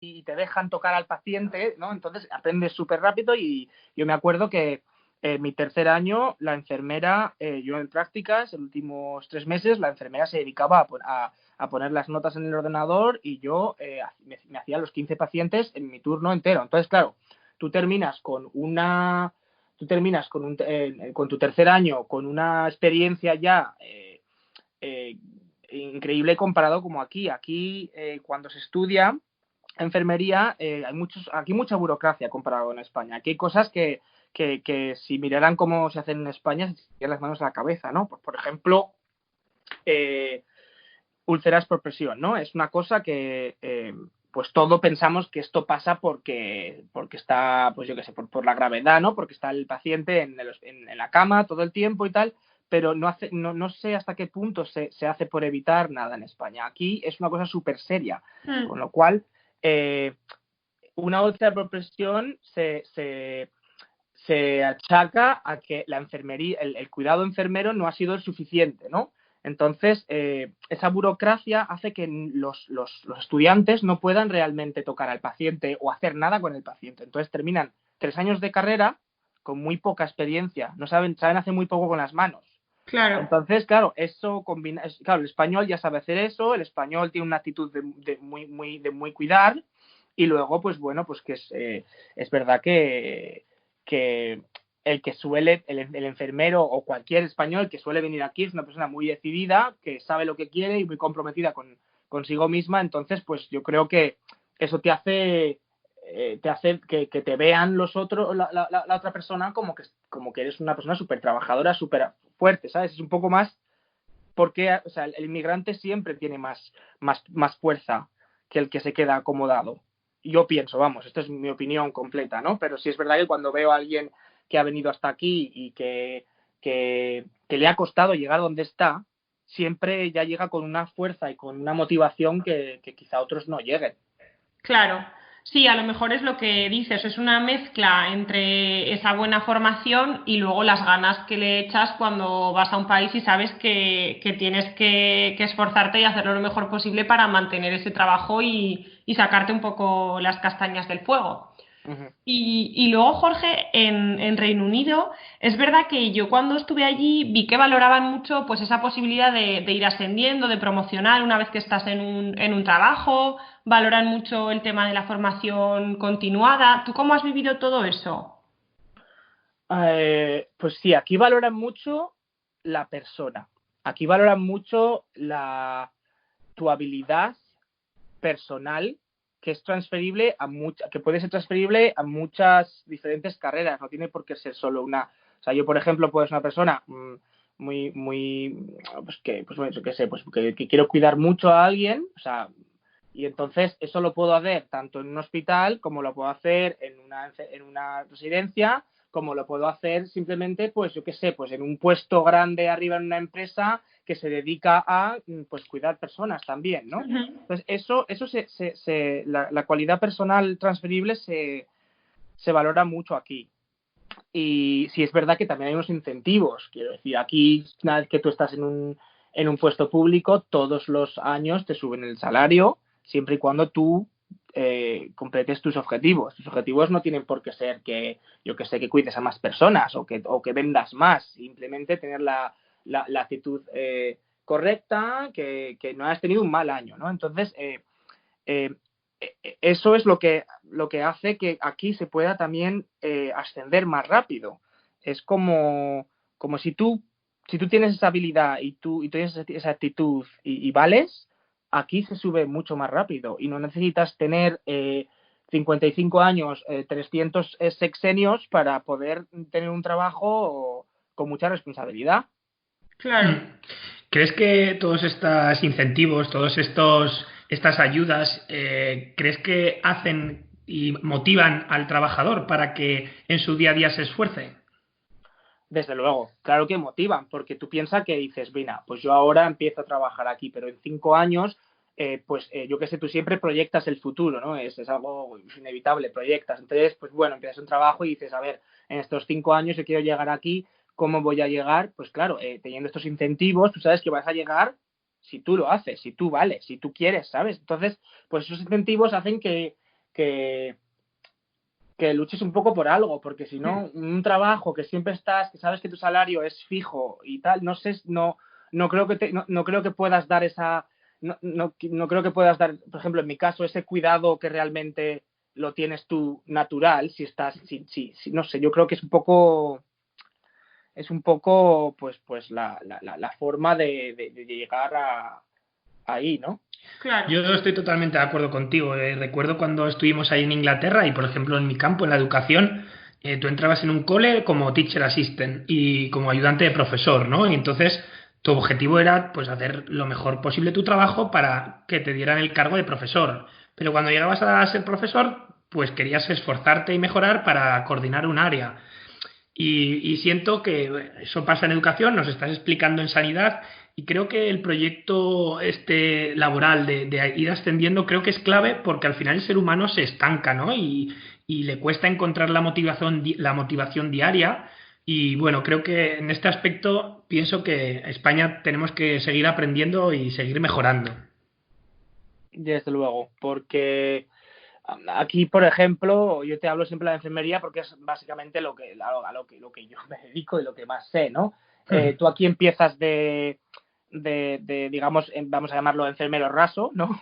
y te dejan tocar al paciente, ¿no? Entonces aprendes súper rápido y yo me acuerdo que mi tercer año, la enfermera, yo en prácticas, los últimos 3 meses, la enfermera se dedicaba a poner las notas en el ordenador y yo me hacía los 15 pacientes en mi turno entero. Entonces, claro, tú terminas con una, tú terminas con tu tercer año con una experiencia ya eh, increíble comparado como aquí. Aquí, cuando se estudia enfermería, aquí mucha burocracia comparado con España. Aquí hay cosas que si miraran cómo se hacen en España, se echarían las manos a la cabeza, ¿no? Pues, por ejemplo, eh, úlceras por presión, ¿no? Es una cosa que pues todo pensamos que esto pasa porque está, pues yo qué sé, por la gravedad, ¿no? Porque está el paciente en la cama todo el tiempo y tal, pero no sé hasta qué punto se hace por evitar nada en España. Aquí es una cosa súper seria, con lo cual eh, una úlcera por presión se achaca a que la enfermería, el cuidado enfermero no ha sido el suficiente, ¿no? Entonces, esa burocracia hace que los estudiantes no puedan realmente tocar al paciente o hacer nada con el paciente. Entonces, terminan 3 años de carrera con muy poca experiencia, no saben hacer muy poco con las manos. Claro. Entonces, claro, eso combina, claro, el español ya sabe hacer eso, el español tiene una actitud de muy cuidar y luego, pues bueno, pues que es verdad que el enfermero o cualquier español que suele venir aquí es una persona muy decidida, que sabe lo que quiere y muy comprometida consigo misma, entonces, pues yo creo que eso te hace que te vean los otros, la otra persona como que eres una persona súper trabajadora, súper fuerte, ¿sabes? Es un poco más porque, o sea, el inmigrante siempre tiene más fuerza que el que se queda acomodado. Yo pienso, vamos, esta es mi opinión completa, ¿no? Pero sí es verdad que cuando veo a alguien que ha venido hasta aquí y que le ha costado llegar donde está, siempre ya llega con una fuerza y con una motivación que quizá otros no lleguen. Claro, sí, a lo mejor es lo que dices, es una mezcla entre esa buena formación y luego las ganas que le echas cuando vas a un país y sabes que tienes que esforzarte y hacerlo lo mejor posible para mantener ese trabajo y sacarte un poco las castañas del fuego. Uh -huh. Y luego, Jorge, en Reino Unido, es verdad que yo cuando estuve allí vi que valoraban mucho pues esa posibilidad de ir ascendiendo, de promocionar una vez que estás en un trabajo, valoran mucho el tema de la formación continuada. ¿Tú cómo has vivido todo eso? Pues sí, aquí valoran mucho la persona. Aquí valoran mucho tu habilidad personal que es transferible que puede ser transferible a muchas diferentes carreras. No tiene por qué ser solo una. O sea, yo, por ejemplo, puedo ser una persona muy, pues bueno, yo qué sé, pues que quiero cuidar mucho a alguien, o sea, y entonces eso lo puedo hacer tanto en un hospital como lo puedo hacer en una residencia, como lo puedo hacer simplemente, pues yo qué sé, pues en un puesto grande arriba en una empresa que se dedica a pues cuidar personas también, ¿no? Ujú. Entonces eso la cualidad personal transferible se valora mucho aquí. Y sí es verdad que también hay unos incentivos. Quiero decir, aquí, una vez que tú estás en un puesto público, todos los años te suben el salario, siempre y cuando tú completes tus objetivos. Tus objetivos no tienen por qué ser que, yo que sé, que cuides a más personas o que vendas más. Simplemente tener la actitud correcta, que no has tenido un mal año, ¿no? Entonces, eh, eso es lo que hace que aquí se pueda también ascender más rápido. Es como si tú tienes esa habilidad y tú tienes esa actitud y vales, aquí se sube mucho más rápido y no necesitas tener 55 años, 300 sexenios para poder tener un trabajo con mucha responsabilidad. Claro. ¿Crees que todos estos incentivos, estas ayudas, crees que hacen y motivan al trabajador para que en su día a día se esfuerce? Desde luego, claro que motivan, porque tú piensas que dices, mira, pues yo ahora empiezo a trabajar aquí, pero en 5 años, pues yo qué sé, tú siempre proyectas el futuro, ¿no? Es algo inevitable, proyectas. Entonces, pues bueno, empiezas un trabajo y dices, a ver, en estos 5 años yo quiero llegar aquí, ¿cómo voy a llegar? Pues claro, teniendo estos incentivos, tú sabes que vas a llegar si tú lo haces, si tú vales, si tú quieres, ¿sabes? Entonces, pues esos incentivos hacen que luches un poco por algo, porque si no, un trabajo que siempre estás, que sabes que tu salario es fijo y tal, no creo que no creo que puedas dar no creo que puedas dar, por ejemplo, en mi caso, ese cuidado que realmente lo tienes tú natural, si no sé, yo creo que es un poco pues la forma de llegar ahí, ¿no? Claro. Yo estoy totalmente de acuerdo contigo. Recuerdo cuando estuvimos ahí en Inglaterra y, por ejemplo, en mi campo, en la educación, tú entrabas en un cole como teacher assistant y como ayudante de profesor, ¿no? Y entonces tu objetivo era pues hacer lo mejor posible tu trabajo para que te dieran el cargo de profesor. Pero cuando llegabas a ser profesor, pues querías esforzarte y mejorar para coordinar un área. Y siento que eso pasa en educación, nos estás explicando en sanidad, y creo que el proyecto laboral de ir ascendiendo creo que es clave, porque al final el ser humano se estanca, ¿no? Y le cuesta encontrar la motivación diaria. Y bueno, creo que en este aspecto pienso que España tenemos que seguir aprendiendo y seguir mejorando. Desde luego, porque aquí, por ejemplo, yo te hablo siempre de la enfermería porque es básicamente lo que yo me dedico y lo que más sé, ¿no? Tú aquí empiezas digamos, vamos a llamarlo enfermero raso, ¿no?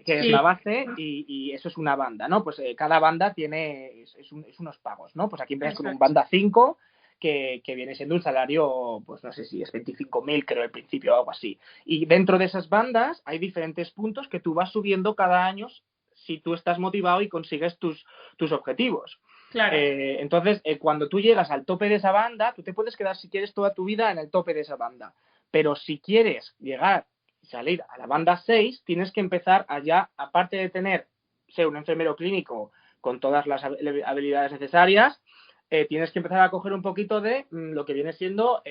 Que es Sí, la base y eso es una banda, ¿no? Pues cada banda es unos pagos, ¿no? Pues aquí empiezas con eso un es. banda 5 que viene siendo un salario, pues no sé si es 25.000, creo, al principio o algo así. Y dentro de esas bandas hay diferentes puntos que tú vas subiendo cada año si tú estás motivado y consigues tus objetivos. Claro. Entonces, cuando tú llegas al tope de esa banda, tú te puedes quedar si quieres toda tu vida en el tope de esa banda. Pero si quieres llegar y salir a la banda 6, tienes que empezar allá, aparte de ser un enfermero clínico con todas las habilidades necesarias, tienes que empezar a coger un poquito de lo que viene siendo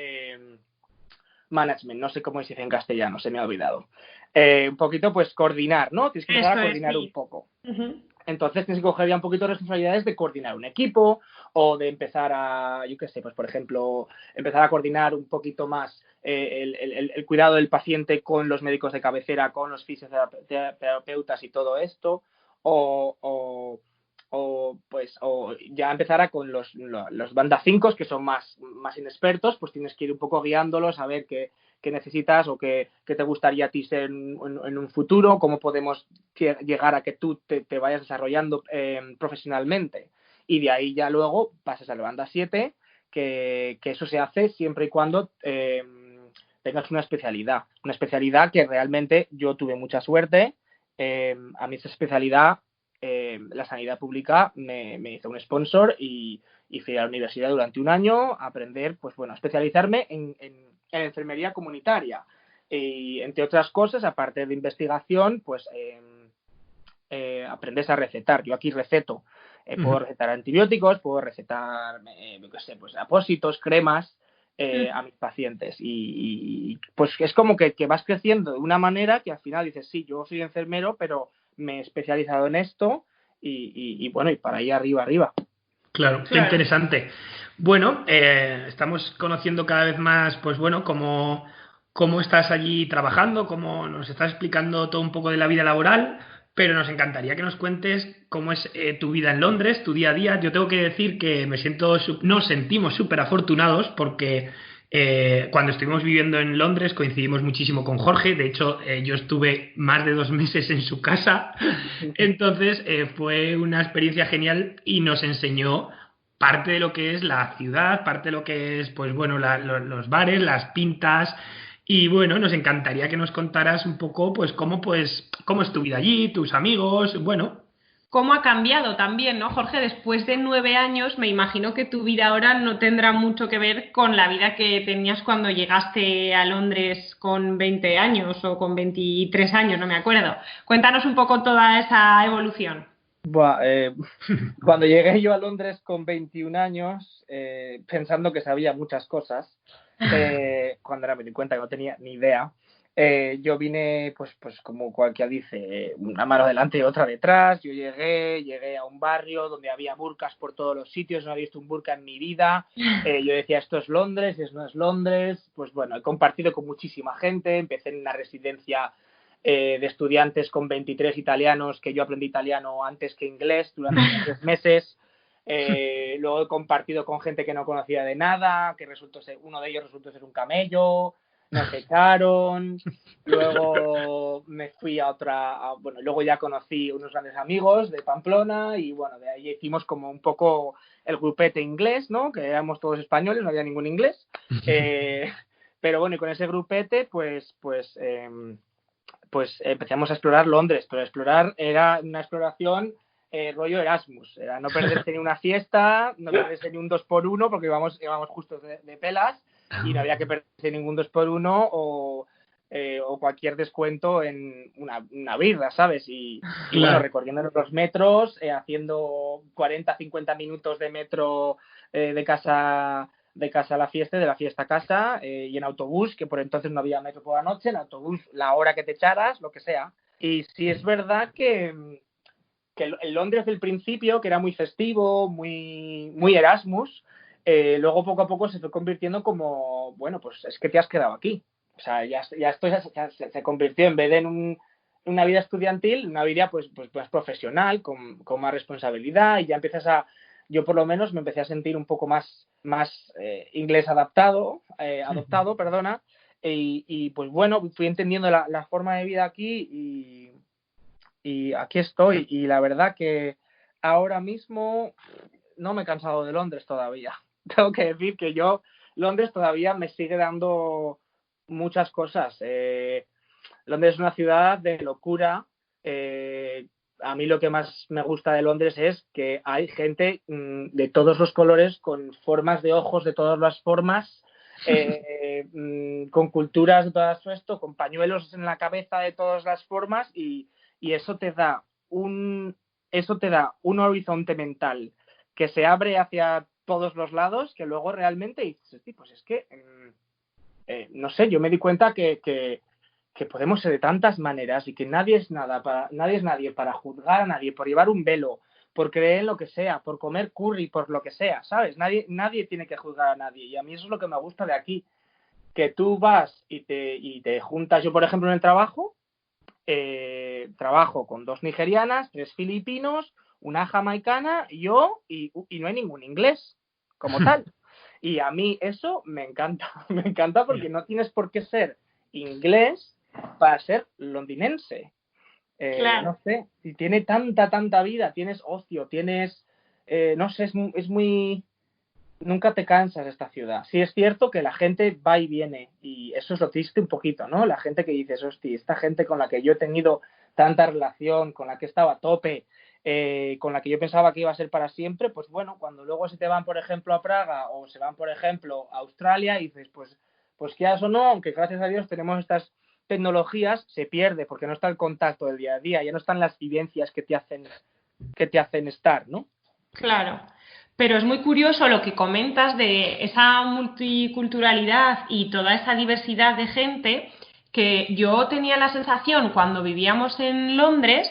management, no sé cómo se dice en castellano, se me ha olvidado. Un poquito, pues, coordinar, ¿no? Tienes que empezar Eso a es, coordinar un sí. poco. Uh-huh. Entonces tienes que coger ya un poquito de responsabilidades de coordinar un equipo o de empezar yo qué sé, pues por ejemplo, empezar a coordinar un poquito más el cuidado del paciente con los médicos de cabecera, con los fisioterapeutas y todo esto, o, o ya empezar con los banda 5 que son más inexpertos, pues tienes que ir un poco guiándolos a ver qué necesitas o qué te gustaría a ti ser en un futuro, cómo podemos llegar a que tú te vayas desarrollando profesionalmente. Y de ahí ya luego pasas a la banda 7, que eso se hace siempre y cuando tengas una especialidad que realmente yo tuve mucha suerte. A mí esa especialidad, la sanidad pública, me hizo un sponsor y fui a la universidad durante un año a aprender, pues bueno, a especializarme en enfermería comunitaria. Y entre otras cosas, aparte de investigación, pues aprendes a recetar. Yo aquí receto. Puedo recetar antibióticos, puedo recetar, qué sé, pues apósitos, cremas a mis pacientes. Y pues es como que vas creciendo de una manera que al final dices, sí, yo soy enfermero, pero me he especializado en esto y bueno, y para ahí arriba. Claro, qué Claro. interesante. Bueno, estamos conociendo cada vez más, pues bueno, cómo estás allí trabajando, cómo nos estás explicando todo un poco de la vida laboral, pero nos encantaría que nos cuentes cómo es tu vida en Londres, tu día a día. Yo tengo que decir que nos sentimos súper afortunados porque cuando estuvimos viviendo en Londres coincidimos muchísimo con Jorge. De hecho, yo estuve más de 2 meses en su casa. Entonces, fue una experiencia genial y nos enseñó parte de lo que es la ciudad, parte de lo que es, pues bueno, los bares, las pintas. Y bueno, nos encantaría que nos contaras un poco, pues, cómo es tu vida allí, tus amigos, bueno. ¿Cómo ha cambiado también, no, Jorge? Después de 9 años, me imagino que tu vida ahora no tendrá mucho que ver con la vida que tenías cuando llegaste a Londres con 20 años o con 23 años, no me acuerdo. Cuéntanos un poco toda esa evolución. Buah, cuando llegué yo a Londres con 21 años, pensando que sabía muchas cosas, cuando era me di cuenta que no tenía ni idea, yo vine, pues como cualquiera dice, una mano delante y otra detrás. Yo llegué a un barrio donde había burkas por todos los sitios, no había visto un burka en mi vida. Yo decía, esto es Londres, esto no es Londres. Pues bueno, he compartido con muchísima gente, empecé en una residencia de estudiantes con 23 italianos, que yo aprendí italiano antes que inglés durante 3 meses. Luego he compartido con gente que no conocía de nada, que uno de ellos resultó ser un camello, nos echaron. Luego me fui luego ya conocí unos grandes amigos de Pamplona y bueno, de ahí hicimos como un poco el grupete inglés, ¿no? Que éramos todos españoles, no había ningún inglés. Pero bueno, y con ese grupete, pues empezamos a explorar Londres, pero explorar era una exploración rollo Erasmus, era no perderse ni una fiesta, no perderse ni un 2x1 porque íbamos justos de pelas y no había que perderse ningún 2x1 o cualquier descuento en una birra, ¿sabes? Y bueno, recorriendo los metros, haciendo 40-50 minutos de metro de casa a la fiesta, de la fiesta a casa, y en autobús, que por entonces no había metro por la noche, en autobús la hora que te echaras, lo que sea. Y sí es verdad que el Londres del principio, que era muy festivo, muy, muy Erasmus, luego poco a poco se fue convirtiendo como, bueno, pues es que te has quedado aquí. O sea, ya esto se convirtió, en vez de en una vida estudiantil, una vida pues más profesional, con más responsabilidad, y ya yo por lo menos me empecé a sentir un poco más inglés adoptado, perdona, y pues bueno, fui entendiendo la forma de vida aquí y aquí estoy. Y la verdad que ahora mismo no me he cansado de Londres todavía. Tengo que decir que Londres todavía me sigue dando muchas cosas. Londres es una ciudad de locura. A mí lo que más me gusta de Londres es que hay gente de todos los colores, con formas de ojos de todas las formas, con culturas de todo esto, con pañuelos en la cabeza de todas las formas, y eso te da un horizonte mental que se abre hacia todos los lados, que luego realmente dices, pues es que no sé, yo me di cuenta que podemos ser de tantas maneras y que nadie es nadie para juzgar a nadie por llevar un velo, por creer en lo que sea, por comer curry, por lo que sea, ¿sabes? Nadie tiene que juzgar a nadie, y a mí eso es lo que me gusta de aquí, que tú vas y te juntas. Yo, por ejemplo, en el trabajo con 2 nigerianas, 3 filipinos, una jamaicana, yo, y no hay ningún inglés como tal. Y a mí eso me encanta, me encanta, porque no tienes por qué ser inglés para ser londinense. Claro. No sé, si tiene tanta vida, tienes ocio, tienes, no sé, es muy... Nunca te cansas de esta ciudad. Sí es cierto que la gente va y viene, y eso es lo triste un poquito, ¿no? La gente que dices, hostia, esta gente con la que yo he tenido tanta relación, con la que estaba a tope, con la que yo pensaba que iba a ser para siempre, pues bueno, cuando luego se te van, por ejemplo, a Praga, o se van, por ejemplo, a Australia, y dices, pues quieras o no, aunque gracias a Dios tenemos estas tecnologías, se pierde porque no está el contacto del día a día, ya no están las vivencias que te hacen estar, ¿no? Claro, pero es muy curioso lo que comentas de esa multiculturalidad y toda esa diversidad de gente, que yo tenía la sensación cuando vivíamos en Londres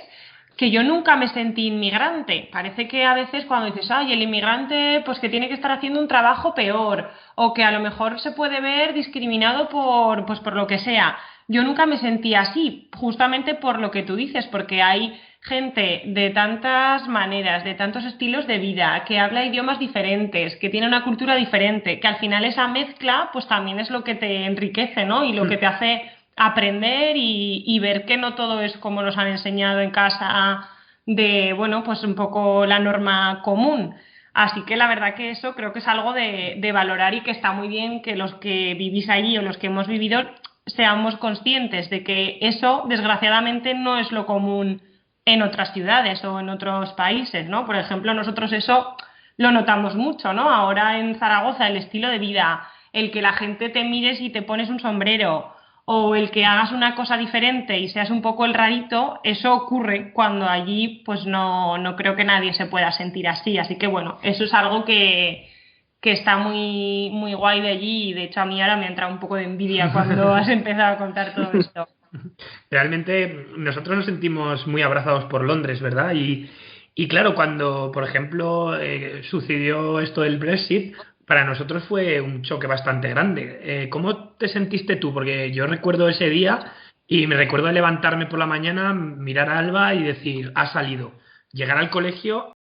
que yo nunca me sentí inmigrante. Parece que a veces cuando dices, ay, el inmigrante pues que tiene que estar haciendo un trabajo peor, o que a lo mejor se puede ver discriminado por lo que sea. Yo nunca me sentí así, justamente por lo que tú dices, porque hay gente de tantas maneras, de tantos estilos de vida, que habla idiomas diferentes, que tiene una cultura diferente, que al final esa mezcla pues también es lo que te enriquece, ¿no? Y lo que te hace aprender y ver que no todo es como nos han enseñado en casa, de, bueno, pues un poco la norma común. Así que la verdad que eso creo que es algo de valorar, y que está muy bien que los que vivís allí o los que hemos vivido seamos conscientes de que eso, desgraciadamente, no es lo común en otras ciudades o en otros países, ¿no? Por ejemplo, nosotros eso lo notamos mucho, ¿no? Ahora en Zaragoza, el estilo de vida, el que la gente te mire si te pones un sombrero, o el que hagas una cosa diferente y seas un poco el rarito, eso ocurre cuando allí pues no creo que nadie se pueda sentir así. Así que bueno, eso es algo que está muy, muy guay de allí, y de hecho a mí ahora me ha entrado un poco de envidia cuando has empezado a contar todo esto. Realmente nosotros nos sentimos muy abrazados por Londres, ¿verdad? Y claro, cuando, por ejemplo, sucedió esto del Brexit, para nosotros fue un choque bastante grande. ¿Cómo te sentiste tú? Porque yo recuerdo ese día Y me recuerdo de levantarme por la mañana, mirar a Alba y decir, ha salido. Llegar al colegio